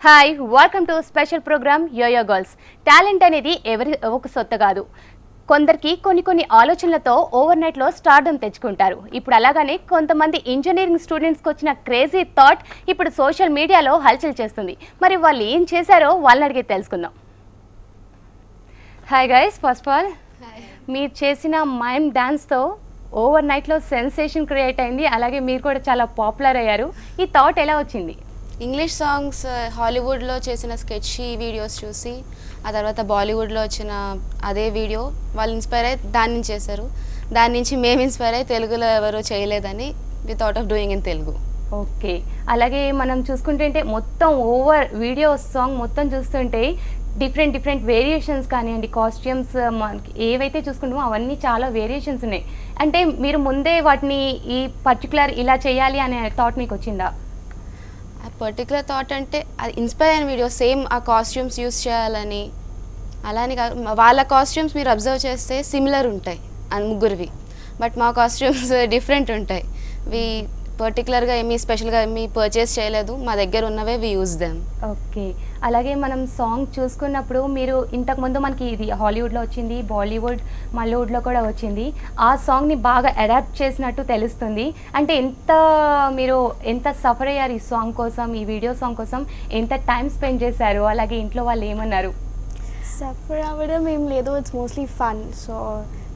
Hi welcome to special program yo yo girls. Talent అనేది ఎవరి ఒక సొత్తు కాదు. కొందరికి కొన్ని ఆలోచనలతో ఓవర్ నైట్లో స్టార్డమ్ తెచ్చుకుంటారు. ఇప్పుడు అలాగానే కొంతమంది ఇంజనీరింగ్ స్టూడెంట్స్కి వచ్చిన క్రేజీ థాట్ ఇప్పుడు సోషల్ మీడియాలో హల్చల్ చేస్తుంది. మరి వాళ్ళు ఏం చేశారో వాళ్ళని అడిగి తెలుసుకుందాం. Hi guys, first of all మీరు చేసిన మైమ్ డాన్స్తో ఓవర్ నైట్లో సెన్సేషన్ క్రియేట్ అయింది. అలాగే మీరు కూడా చాలా పాపులర్ అయ్యారు. ఈ థాట్ ఎలా వచ్చింది? ఇంగ్లీష్ సాంగ్స్ హాలీవుడ్లో చేసిన స్కెచ్షీ వీడియోస్ చూసి ఆ తర్వాత బాలీవుడ్లో వచ్చిన అదే వీడియో వాళ్ళు ఇన్స్పైర్ అయ్యి దాని నుంచి చేశారు. దాని నుంచి మేము ఇన్స్పైర్ అయ్యి తెలుగులో ఎవరు చేయలేదని we thought of doing in Telugu. Okay, అలాగే మనం చూసుకుంటుంటే మొత్తం ఓవర్ వీడియో సాంగ్ మొత్తం చూస్తుంటే డిఫరెంట్ వేరియేషన్స్ కానివ్వండి, కాస్ట్యూమ్స్ మనకి ఏవైతే చూసుకుంటామో అవన్నీ చాలా వేరియేషన్స్ ఉన్నాయి. అంటే మీరు ముందే వాటిని ఈ పర్టికులర్ ఇలా చేయాలి అనే థాట్ మీకు వచ్చిందా? ఆ పర్టికులర్ థాట్ అంటే అది ఇన్స్పైర్ అయిన వీడియో సేమ్ ఆ కాస్ట్యూమ్స్ యూస్ చేయాలని అలానే కాదు. వాళ్ళ కాస్ట్యూమ్స్ మీరు అబ్జర్వ్ చేస్తే సిమిలర్ ఉంటాయి ముగ్గురివి, బట్ మా కాస్ట్యూమ్స్ డిఫరెంట్ ఉంటాయి. పర్టికులర్గా ఏమీ స్పెషల్గా ఏమీ పర్చేస్ చేయలేదు, మా దగ్గర ఉన్నవే వి యూజ్ దెమ్. ఓకే, అలాగే మనం సాంగ్ చూసుకున్నప్పుడు మీరు ఇంతకుముందు మనకి ఇది హాలీవుడ్లో వచ్చింది, బాలీవుడ్ మలీవుడ్లో కూడా వచ్చింది. ఆ సాంగ్ని బాగా అడాప్ట్ చేసినట్టు తెలుస్తుంది. అంటే మీరు ఎంత సఫర్ అయ్యారు ఈ సాంగ్ కోసం, ఈ వీడియో సాంగ్ కోసం ఎంత టైం స్పెండ్ చేశారు? అలాగే ఇంట్లో వాళ్ళు ఏమన్నారు? సఫర్ అవ్వడం ఏం లేదు, ఇట్స్ మోస్ట్లీ ఫన్. సో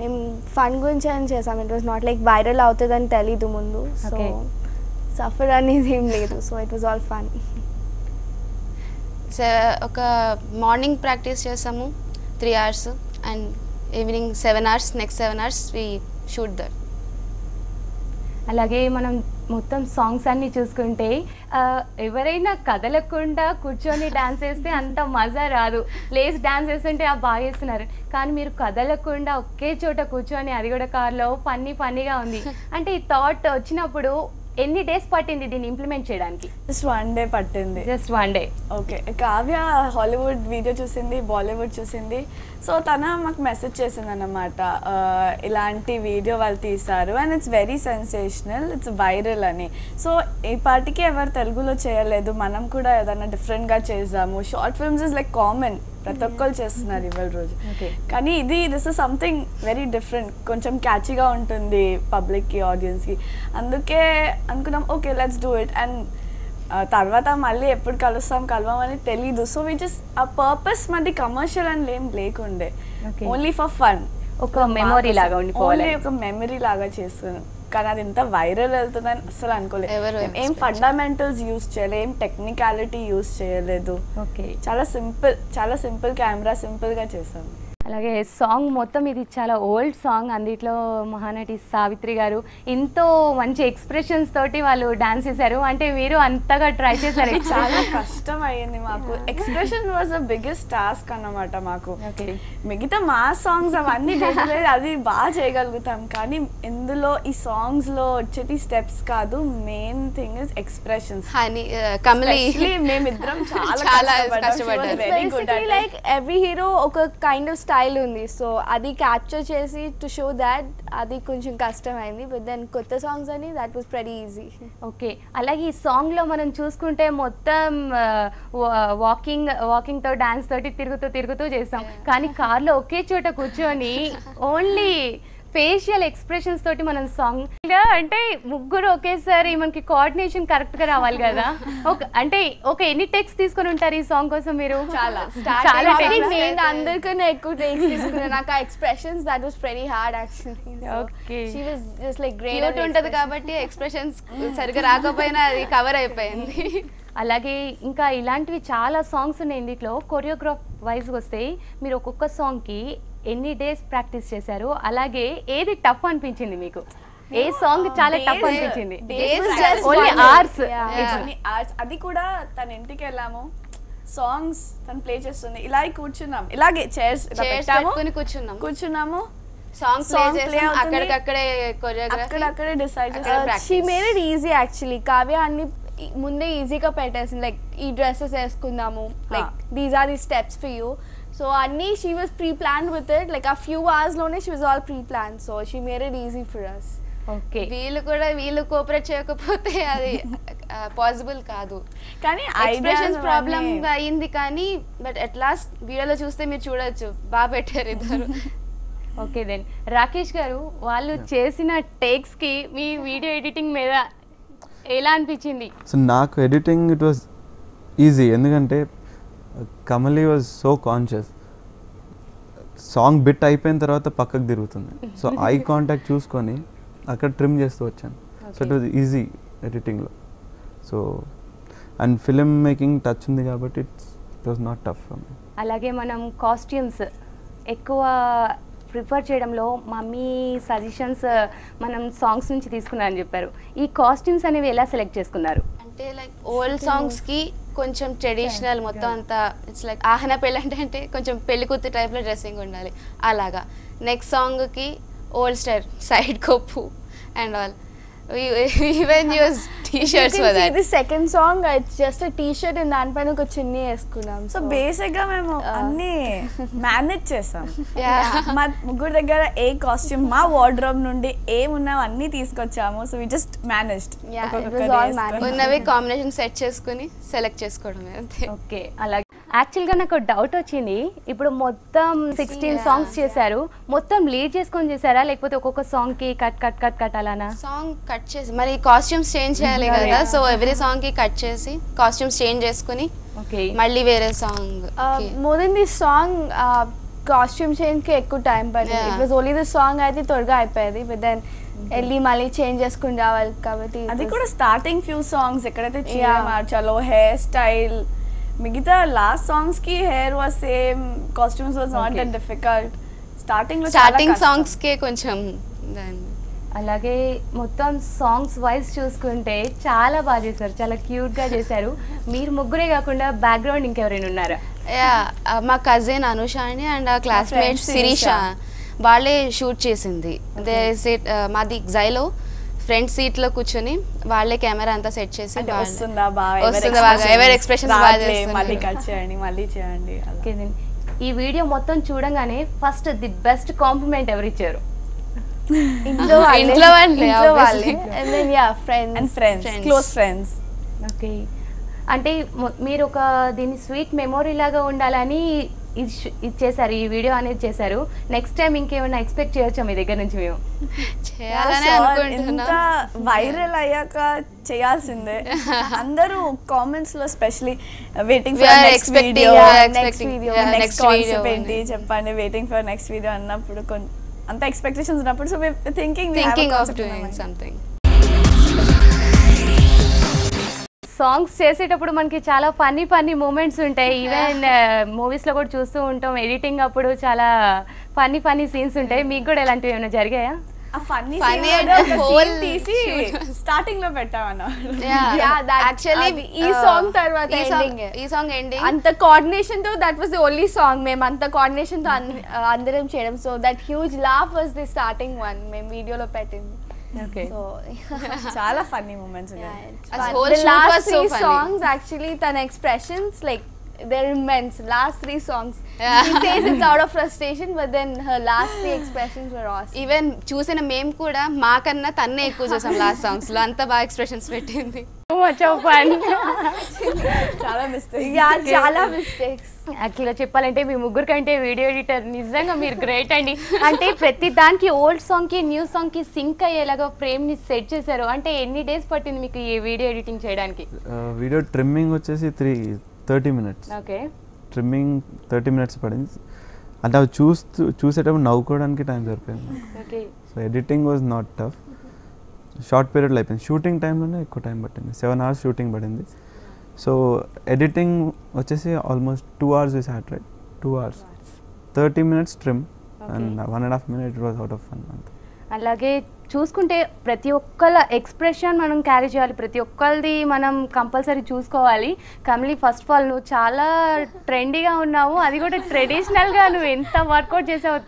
మేము ఫన్ గురించి అని చేసాం. It was not like viral అవుతుందని తెలీదు ముందు. సో సఫర్ అనేది ఏం లేదు. So it was all fun. ఒక మార్నింగ్ ప్రాక్టీస్ చేసాము 3 hours and evening 7 hours. Next 7 hours we shoot that. అలాగే మనం మొత్తం సాంగ్స్ అన్నీ చూసుకుంటే ఎవరైనా కదలకుండా కూర్చొని డాన్స్ వేస్తే అంత మజా రాదు. లేస్ డాన్స్ వేస్తుంటే బాగా వేస్తున్నారు, కానీ మీరు కదలకుండా ఒకే చోట కూర్చొని, అది కూడా కార్లో ఫన్నీగా ఉంది. అంటే ఈ థాట్ వచ్చినప్పుడు ఎన్ని డేస్ పట్టింది దీన్ని ఇంప్లిమెంట్ చేయడానికి? జస్ట్ 1 day పట్టింది. Just 1 day. Okay, Kavya Hollywood video చూసింది, బాలీవుడ్ చూసింది. సో తన మాకు మెసేజ్ చేసింది అన్నమాట, ఇలాంటి వీడియో వాళ్ళు తీశారు and it's very sensational, it's viral అని. సో ఈ పార్టీకి ఎవరు తెలుగులో చేయలేదు, మనం కూడా ఏదైనా డిఫరెంట్గా చేద్దాము. Short films is like common, ప్రతి ఒక్కరు చేస్తున్నారు ఇవాళ రోజు. కానీ this is something very different, కొంచెం క్యాచీగా ఉంటుంది పబ్లిక్కి, ఆడియన్స్కి. అందుకే అనుకున్నాం okay let's do it. And తర్వాత మళ్ళీ ఎప్పుడు కలవమని తెలీదు. సో వి జస్ట్ ఆ పర్పస్ మాది కమర్షియల్ అని ఏం లేకుండే, ఓన్లీ ఫర్ ఫన్, ఒక మెమొరీ లాగా ఉండిపోవాలి, ఒక మెమరీ లాగా చేస్తున్నాం. కానీ అది ఎంత వైరల్ వెళ్తుందని అసలు అనుకోలేదు. ఏం ఫండమెంటల్స్ యూజ్ చేయలేదు, ఏం టెక్నికాలిటీ యూజ్ చేయలేదు. ఓకే, చాలా సింపుల్ కెమెరా, సింపుల్గా చేసాం. అలాగే సాంగ్ మొత్తం ఇది చాలా ఓల్డ్ సాంగ్. అందులో మహానటి సావిత్రి గారు ఎంతో మంచి ఎక్స్ప్రెషన్స్ తోటి వాళ్ళు డాన్స్ చేశారు. అంటే మీరు అంతగా ట్రై చేశారు. చాలా కష్టం అయ్యింది మాకు. Expression was the biggest task అన్నమాట మాకు. మిగతా మా సాంగ్స్ అవన్నీ అది బాగా చేయగలుగుతాం, కానీ ఇందులో ఈ సాంగ్స్ లో వచ్చేటి స్టెప్స్ కాదు, మెయిన్ థింగ్ ఇస్ ఎక్స్ప్రెషన్స్. మేమిద్దరం చాలా కష్టపడ్డాం. లైక్ ఎవ్రీ హీరో ఒక కైండ్ ఆఫ్ స్టైల్ ఉంది. సో అది క్యాప్చర్ చేసి టు షో దాట్ అది కొంచెం కష్టమైంది. బట్ దెన్ కొత్త సాంగ్స్ అని that was very easy. Okay, అలాగే ఈ సాంగ్లో మనం చూసుకుంటే మొత్తం వాకింగ్తో డాన్స్ తోటి తిరుగుతూ చేస్తాం. కానీ కార్లో ఒకే చోట కూర్చొని ఓన్లీ ఫేషియల్ ఎక్స్ప్రెషన్స్ తోటి మనం సాంగ్ అంటే ముగ్గురు ఒకేసారి మనకి కోఆర్డినేషన్ కరెక్ట్గా రావాలి కదా. అంటే ఎన్ని టేక్స్ తీసుకొని ఉంటారు ఈ సాంగ్ కోసం మీరు? చాలా నేను అందరికన్నా ఎక్కువ టేక్స్ తీసుకున్నాను. నాకు ఆ expressions that was very hard actually. Okay, she was just like great ఉంటది కాబట్టి ఎక్స్ప్రెషన్స్ సరిగ్గా రాకపోయినా అది కవర్ అయిపోయింది. అలాగే ఇంకా ఇలాంటివి చాలా సాంగ్స్ ఉన్నాయి. ఇందులో కొరియోగ్రాఫ్ వైజ్ వస్తే మీరు ఒక్కొక్క సాంగ్కి ఎన్ని డేస్ ప్రాక్టీస్ చేశారు? అలాగే ఏది టఫ్ అనిపించింది మీకు? ఏ సాంగ్ చాలా టఫ్ అనిపించింది? అది కూడా తన ఇంటికి వెళ్ళాము, సాంగ్స్ తను ప్లే చేస్తుంది, ఇలాగే కూర్చున్నాం, ఇలాగే చైర్స్ కూర్చున్నాము, సాంగ్స్ అక్కడక్కడే డిసైడ్ చేసాం. She made it easy actually. Kavya అన్ని ముందే ఈజీగా పెట్టేసింది, లైక్ ఈ డ్రెస్సెస్ వేసుకుందాము, like these are the steps for you. So అన్ని she was pre planned with it, like a few hours లోనే she was all pre plan. So she made it easy for us. Okay, వీళ్ళు cooperate చేయకపోతే అది possible కాదు. కానీ expressions problem అయింది కానీ but at last వీడియోలో చూస్తే మీరు చూడొచ్చు బాగా పెట్టారు ఇద్దరు. ఓకే దెన్ రాకేష్ గారు, వాళ్ళు చేసిన టేక్స్కి మీ వీడియో ఎడిటింగ్ మీద ఎలా అనిపించింది? సో నాకు ఎడిటింగ్ ఇట్ వాజ్ ఈజీ, ఎందుకంటే Kamali was so conscious. Song bit అయిపోయిన తర్వాత పక్కకు తిరుగుతుంది, సో ఐ కాంటాక్ట్ చూసుకొని అక్కడ ట్రిమ్ చేస్తూ వచ్చాను. సో ఇట్ వాజ్ ఈజీ ఎడిటింగ్లో. So and film making touch ఉంది కాబట్టి ఇట్ వాజ్ నాట్ టఫ్. అలాగే మనం కాస్ట్యూమ్స్ ఎక్కువ ప్రిఫర్ చేయడంలో మమ్మీ సజెషన్స్ మనం సాంగ్స్ నుంచి తీసుకున్నారని చెప్పారు. ఈ కాస్ట్యూమ్స్ అనేవి ఎలా సెలెక్ట్ చేసుకున్నారు? అంటే లైక్ ఓల్డ్ సాంగ్స్కి కొంచెం ట్రెడిషనల్ మొత్తం అంతా ఇట్స్ లైక్ ఆహన పెళ్ళి అంటే కొంచెం పెళ్లి కూతురు టైప్లో డ్రెస్సింగ్ ఉండాలి అలాగా. నెక్స్ట్ సాంగ్కి old style side Koppu and all. We even use t-shirts for that. The second song, it's just a t-shirt and దానిపైన ఒక చున్నీ వేసుకున్నాం. సో బేసిక్ గా మేము అన్ని మేనేజ్ చేసాం. మా ముగ్గురు దగ్గర ఏ కాస్ట్యూమ్ మా వార్డ్రోబ్ నుండి ఏమున్నావు అన్ని తీసుకొచ్చాము. So we just managed. ఉన్నవి కాంబినేషన్ సెట్ చేసుకుని సెలెక్ట్ చేసుకోవడమే అంతే. ఓకే, అలాగే యాక్చువల్గా నాకు డౌట్ వచ్చింది. ఇప్పుడు మొత్తం 16 సాంగ్స్ చేశారు, మొత్తం లీడ్ చేసుకొని చేశారా లేకపోతే ఒక్కొక్క సాంగ్కి కట్ కట్ కట్ కట్ అలానా? సాంగ్ కట్ చేసి మరి కాస్ట్యూమ్స్ చేంజ్ చేయాలి కదా, సో ఎవ్రీ సాంగ్కి కట్ చేసి కాస్ట్యూమ్స్ చేంజ్ చేసుకుని మళ్ళీ వేరే song. More than this song costume చేంజ్కి ఎక్కువ టైం పడింది. It was only this song అయితే త్వరగా అయిపోయేది, బట్ దెన్ వెళ్ళి మళ్ళీ చేంజ్ చేసుకుని రావాలి కాబట్టి. అది కూడా స్టార్టింగ్ ఫ్యూ సాంగ్స్ ఎక్కడైతే చీర మార్చాలో, హెయిర్ స్టైల్, మిగతా లాస్ట్ సాంగ్స్ కి hair was same, costumes was not that difficult. Starting songs కే కొంచెం. అలాగే మొత్తం సాంగ్స్ వైజ్ చూసుకుంటే చాలా బాగా చేశారు, చాలా క్యూట్ గా చేశారు. మీరు ముగ్గురే కాకుండా బ్యాక్గ్రౌండ్ ఇంకెవరైనా ఉన్నారా? మా కజిన్ అనుషాని అండ్ ఆ క్లాస్మేట్ శిరీష వాళ్ళే షూట్ చేసింది. మాది జైలో ఫ్రంట్ సీట్ లో కూర్చొని వాళ్ళే కెమెరా అంతా సెట్ చేసి వస్తుందా బాగా ఎవరి ఎక్స్ప్రెషన్స్ మళ్ళీ కట్ చేయండి మళ్ళీ చేయండి. ఈ వీడియో మొత్తం చూడంగానే ఫస్ట్ ది బెస్ట్ కాంప్లిమెంట్ ఎవరు ఇచ్చారు? ఇంట్లో వాళ్ళే and then friends, close friends. Okay, అంటే మీరు ఒక దీన్ని స్వీట్ మెమొరీ లాగా ఉండాలని ఇది చేశారు, ఈ వీడియో అనేది చేశారు. నెక్స్ట్ టైం ఇంకేమైనా ఎక్స్పెక్ట్ చేయొచ్చా మీ దగ్గర నుంచి? మేము ఇంత వైరల్ అయ్యాక చేయాల్సిందే. అందరూ కామెంట్స్ లో specially waiting for next video, next concept ఏంటి చెప్పండి, వెయిటింగ్ ఫర్ నెక్స్ట్ వీడియో అన్నప్పుడు అంత ఎక్స్పెక్టేషన్స్ ఉన్నప్పుడు so thinking of doing something. Songs చేసేటప్పుడు మనకి చాలా ఫన్నీ మూమెంట్స్ ఉంటాయి. ఈవెన్ మూవీస్ లో కూడా చూస్తూ ఉంటాం, ఎడిటింగ్ అప్పుడు చాలా ఫన్నీ సీన్స్ ఉంటాయి. మీకు కూడా ఇలాంటివి ఏమైనా జరిగాయా? తీసి స్టార్టింగ్ లో పెట్టామన్నమాట. యాక్చువల్లీ ఈ సాంగ్ తర్వాత ఈ సాంగ్ ఎండింగ్ అంత కోఆర్డినేషన్ తో that was the only song మేము అంత కోఆర్డినేషన్ తో అందరం చేయడం. So that huge laugh was the starting one మేము వీడియోలో పెట్టింది. చాలా ఫన్నీ మూమెంట్స్ ఉన్నాయి. The last 3 songs actually than expressions like they're immense. Last 3 songs she says it's out of frustration but then her last 3 expressions were awesome. Even చూసిన మేము కూడా మాకన్నా తన్నే ఎక్కువ చూసాం లాస్ట్ సాంగ్స్ లో, అంత బాగా ఎక్స్ప్రెషన్స్ పెట్టింది. చాలా మిస్టేక్స్. చాలా మిస్టేక్స్. యాక్చువల్గా చెప్పాలంటే మీ ముగ్గురు కంటే వీడియో ఎడిటర్ నిజంగా మీరు గ్రేట్ అండి. అంటే ప్రతి దానికి ఓల్డ్ సాంగ్కి న్యూ సాంగ్కి సింక్ అయ్యేలాగా ఫ్రేమ్ని సెట్ చేశారు. అంటే ఎన్ని డేస్ పట్టింది మీకు ఈ వీడియో ఎడిటింగ్ చేయడానికి? వీడియో ట్రిమ్మింగ్ వచ్చేసి 30 minutes. ఓకే, ట్రిమ్మింగ్ 30 minutes పడింది. అంటే అవి చూసేటప్పుడు నవ్వుకోవడానికి టైం సరిపోయింది. Okay, so editing was not tough, short పీరియడ్లో అయిపోయింది. షూటింగ్ టైంలోనే ఎక్కువ టైం పట్టింది, 7 hours షూటింగ్ పడింది. సో ఎడిటింగ్ వచ్చేసి almost 2 hours we sat, right? 2 hours, 30 minutes trim and 1.5 minutes it was out of fun. అలాగే చూసుకుంటే ప్రతి ఒక్కళ్ళ ఎక్స్ప్రెషన్ మనం క్యారీ చేయాలి, ప్రతి ఒక్కరిది మనం కంపల్సరీ చూసుకోవాలి. కమలి, ఫస్ట్ ఆఫ్ ఆల్ నువ్వు చాలా ట్రెండీగా ఉన్నావు, అది కూడా ట్రెడిషనల్గా నువ్వు ఎంత వర్కౌట్ చేసావు.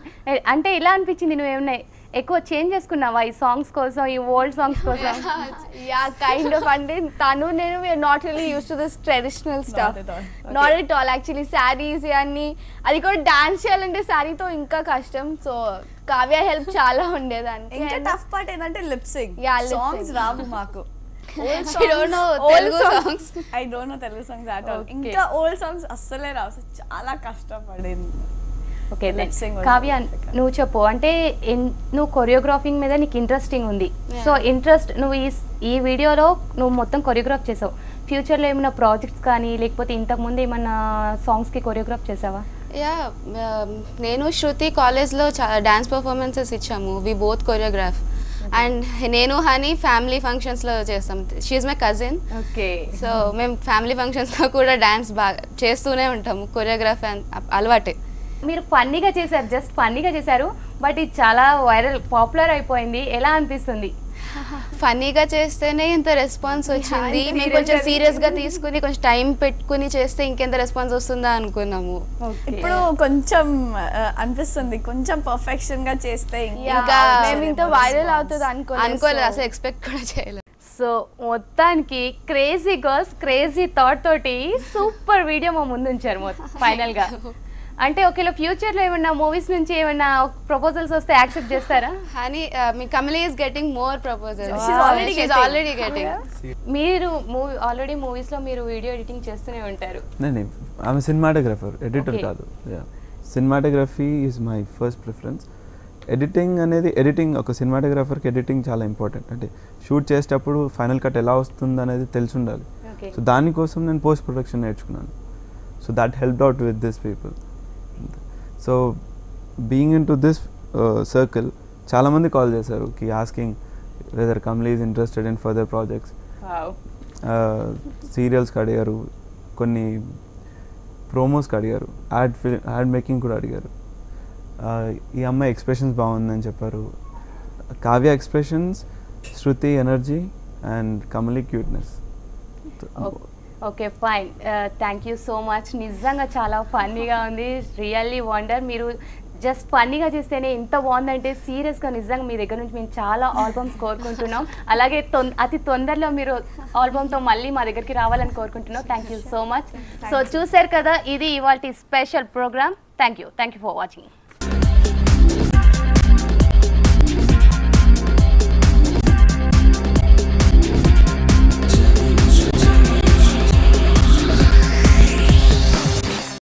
అంటే ఇలా అనిపించింది, నువ్వేమన్నా ఎక్కువ చేంజ్ చేసుకున్నావా ఈ సాంగ్స్ కోసం, ఈ ఓల్డ్ సాంగ్స్ కోసం? Kind of. అంటే తను నేను not really use to this traditional stuff, not at all. Actually saris అన్ని అది కూడా డాన్స్ చేయాలంటే శారీతో ఇంకా కష్టం. సో కావ్య హెల్ప్ చాలా ఉండేదానికి. ఇంకా టఫ్ పార్ట్ ఏంటంటే లిప్ సింగ్. సాంగ్స్ రావు మాకు, She don't know Telugu songs. I don't know Telugu songs at all. Okay. ఇంకా old songs అస్సలే రావు. So, చాలా కష్టపడింది. Okay Lip sync was Kavya very difficult. నువ్వు చెప్పు అంటే నువ్వు కొరియోగ్రాఫింగ్ మీద నీకు ఇంట్రెస్టింగ్ ఉంది సో ఇంట్రెస్ట్ నువ్వు ఈ వీడియోలో నువ్వు మొత్తం కొరియోగ్రాఫ్ చేసావు ఫ్యూచర్లో ఏమైనా ప్రాజెక్ట్స్ కానీ లేకపోతే ఇంతకుముందు ఏమైనా సాంగ్స్కి కొరియోగ్రాఫ్ చేసావా యా నేను శృతి కాలేజ్లో డాన్స్ పర్ఫార్మెన్సెస్ ఇచ్చాము వి బోత్ కొరియోగ్రాఫ్ అండ్ నేను హనీ ఫ్యామిలీ ఫంక్షన్స్లో చేస్తాం she my cousin okay so మేము ఫ్యామిలీ ఫంక్షన్స్లో కూడా డాన్స్ బాగా చేస్తూనే ఉంటాము కొరియోగ్రాఫ్ అలవాటే మీరు ఫన్నీగా చేశారు జస్ట్ ఫన్నీగా చేశారు బట్ ఇది చాలా వైరల్ పాపులర్ అయిపోయింది ఎలా అనిపిస్తుంది ఫన్నీగా చేస్తేనే ఇంత రెస్పాన్స్ వచ్చింది ఇంత మేము serious కొంచెం గా సీరియస్గా తీసుకుని కొంచెం టైం పెట్టుకుని చేస్తే ఇంకెంత రెస్పాన్స్ వస్తుందా అనుకున్నాము ఇప్పుడు కొంచెం అనిపిస్తుంది కొంచెం పర్ఫెక్షన్ గా చేస్తే ఇంకా మేము ఇంత వైరల్ అవుతుంది అనుకోలేదు అసలు ఎక్స్పెక్ట్ కూడా చేయలేదు సో మొత్తానికి క్రేజీ గర్ల్స్ క్రేజీ థాట్ తోటి సూపర్ వీడియో మా ముందు ఉంచారు ఫైనల్ గా అంటే ఒకవేళ ఫ్యూచర్ లో ఏమన్నా మూవీస్ నుంచి ఏమన్నా ప్రపోజల్స్ వస్తే యాక్సెప్ట్ చేస్తారా హనీ మీ Kamali is getting more proposals She's already getting. Already getting మీరు ఆల్రెడీ మూవీస్ లో మీరు వీడియో ఎడిటింగ్ చేస్తూనే ఉంటారు నేను ఆమె సినిమాటోగ్రఫర్ ఎడిటర్ Okay. కాదు cinematography is my first preference editing అనేది ఎడిటింగ్ ఒక సినిమాటోగ్రఫర్కి ఎడిటింగ్ చాలా ఇంపార్టెంట్ అంటే షూట్ చేసేటప్పుడు ఫైనల్ కట్ ఎలా వస్తుంది అనేది తెలిసి ఉండాలి ఓకే సో దానికోసం నేను పోస్ట్ ప్రొడక్షన్ నేర్చుకున్నాను so that helped out with this people so being in to this circle చాలామంది కాల్ చేశారు కి asking whether Kamli is interested in further projects సీరియల్స్కి అడిగారు కొన్ని ప్రోమోస్కి అడిగారు యాడ్ మేకింగ్ కూడా అడిగారు ఈ అమ్మాయి ఎక్స్ప్రెషన్స్ బాగుందని చెప్పారు Kavya expressions Shruti energy and Kamali cuteness okay fine thank you so much నిజంగా చాలా ఫన్నీగా ఉంది రియల్లీ వండర్ మీరు జస్ట్ ఫన్నీగా చేస్తేనే ఎంత బాగుందంటే సీరియస్గా నిజంగా మీ దగ్గర నుంచి మేము చాలా ఆల్బమ్స్ కోరుకుంటున్నాం అలాగే అతి తొందరలో మీరు ఆల్బమ్తో మళ్ళీ మా దగ్గరికి రావాలని కోరుకుంటున్నాం thank you so much so చూసారు కదా ఇది ఇవాల్టి special program thank you for watching